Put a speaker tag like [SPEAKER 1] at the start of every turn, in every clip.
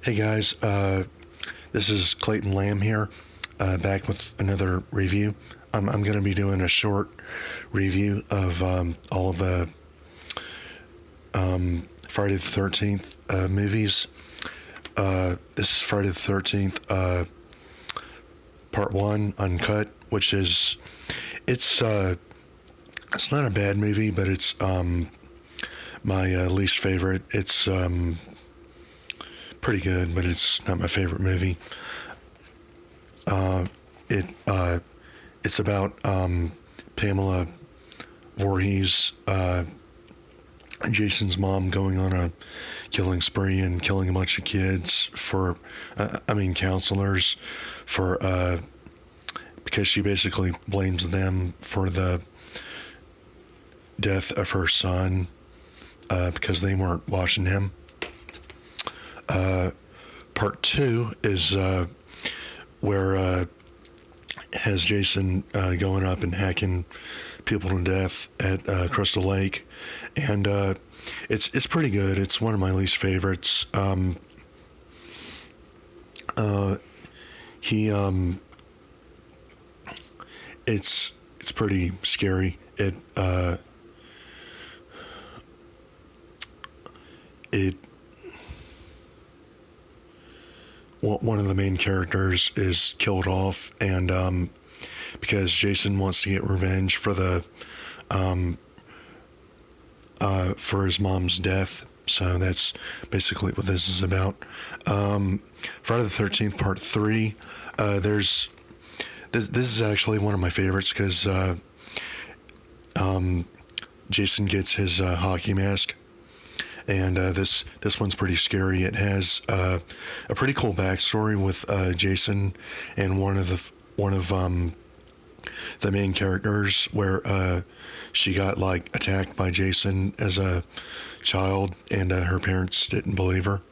[SPEAKER 1] Hey guys, this is Clayton Lamb here, back with another review. I'm going to be doing a short review of all of the Friday the 13th movies. This is Friday the 13th, Part 1, Uncut, which is, it's not a bad movie, but it's my least favorite. It's pretty good, but it's not my favorite movie. It it's about Pamela Voorhees, Jason's mom, going on a killing spree and killing a bunch of kids counselors, for because she basically blames them for the death of her son, because they weren't watching him. Part 2 is where has Jason going up and hacking people to death at Crystal Lake, and it's pretty good. It's one of my least favorites. He it's pretty scary. It one of the main characters is killed off, and because Jason wants to get revenge for the for his mom's death. So that's basically what this is about. Friday the 13th Part 3. There's this is actually one of my favorites because Jason gets his hockey mask. And this one's pretty scary. It has a pretty cool backstory with Jason and one of the main characters, where she got attacked by Jason as a child, and her parents didn't believe her.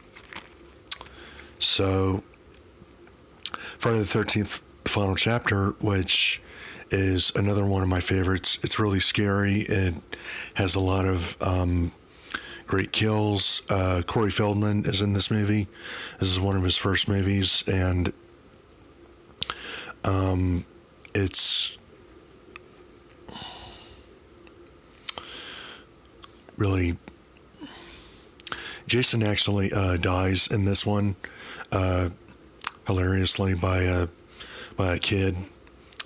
[SPEAKER 1] So Friday the 13th Final Chapter, which is another one of my favorites. It's really scary. It has a lot of great kills. Corey Feldman is in this movie. This is one of his first movies, and it's really, Jason actually dies in this one, hilariously, by a kid.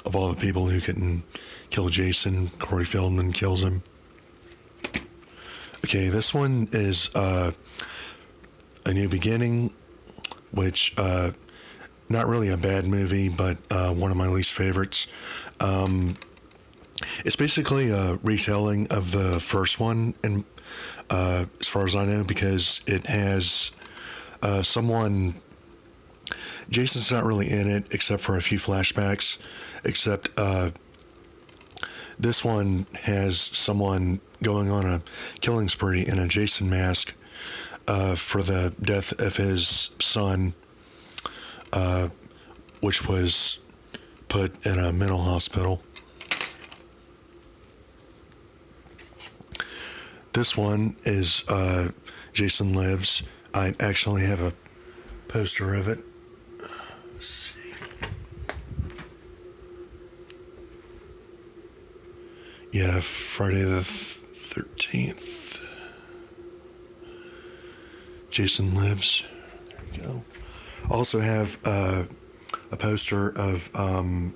[SPEAKER 1] Of all the people who couldn't kill Jason, Corey Feldman kills him. Okay, this one is A New Beginning, which not really a bad movie, but one of my least favorites. It's basically a retelling of the first one, and as far as I know, because it has someone. Jason's not really in it except for a few flashbacks, except this one has someone going on a killing spree in a Jason mask for the death of his son, which was put in a mental hospital. This one is Jason Lives. I actually have a poster of it. Let's see. Yeah, Friday the 13th. Jason Lives. There you go. Also have a poster of one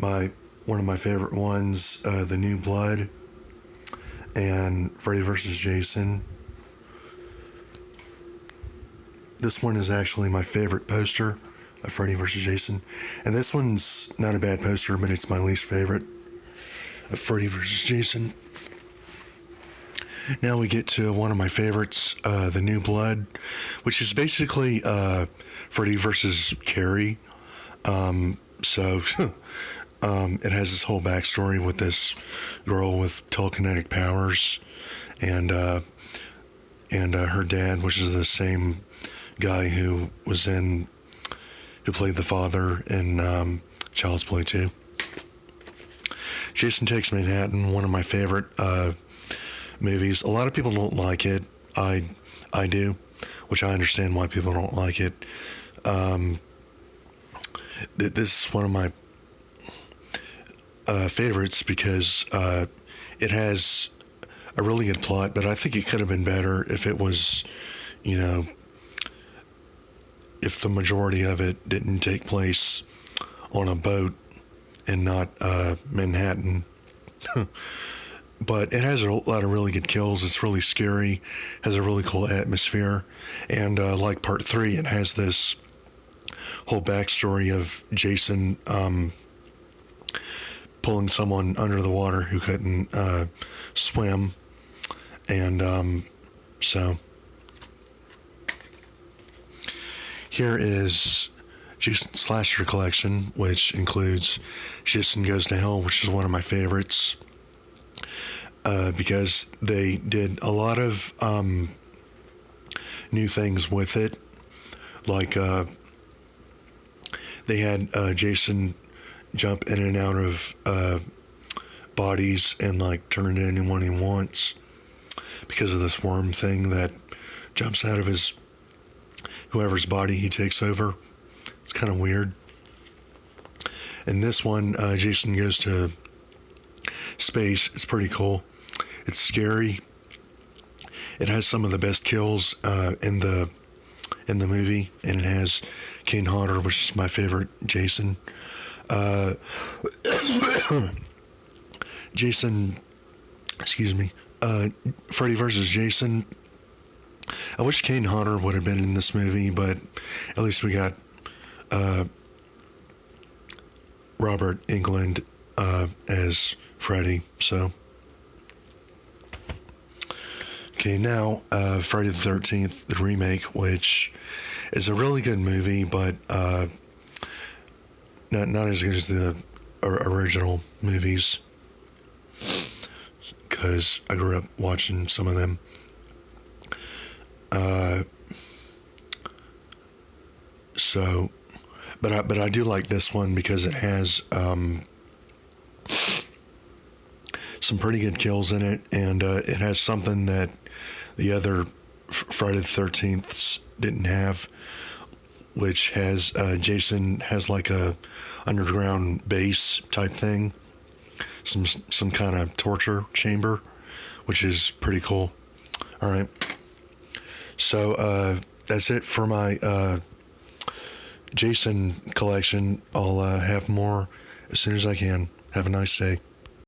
[SPEAKER 1] of my favorite ones, The New Blood, and Freddy vs. Jason. This one is actually my favorite poster of Freddy vs. Jason. And this one's not a bad poster, but it's my least favorite of Freddy vs. Jason. Now we get to one of my favorites, The New Blood, which is basically Freddy versus Carrie. So it has this whole backstory with this girl with telekinetic powers, and her dad, which is the same guy who played the father in Child's Play 2. Jason Takes Manhattan, one of my favorite movies. A lot of people don't like it. I do. which I understand why people don't like it. This is one of my favorites because it has a really good plot, but I think it could have been better if it was, if the majority of it didn't take place on a boat and not Manhattan. But it has a lot of really good kills. It's really scary, has a really cool atmosphere, and like part 3, it has this whole backstory of Jason pulling someone under the water who couldn't swim, and so here is Jason Slasher Collection, which includes Jason Goes to Hell, which is one of my favorites. Because they did a lot of new things with it. Like they had Jason jump in and out of bodies and like turn into anyone he wants because of this worm thing that jumps out of whoever's body he takes over. It's kind of weird. And this one, Jason Goes to Space. It's pretty cool. It's scary. It has some of the best kills in the movie, and it has Kane Hodder, which is my favorite Jason. Freddy versus Jason. I wish Kane Hodder would have been in this movie, but at least we got Robert Englund as Freddy, so. Okay, now Friday the 13th, the remake, which is a really good movie, but not as good as the original movies, because I grew up watching some of them. But I do like this one because it has some pretty good kills in it, and it has something that the other Friday the 13ths didn't have, which has Jason has like a underground base type thing, some kind of torture chamber, which is pretty cool. All right, so that's it for my Jason collection. I'll have more as soon as I can. Have a nice day.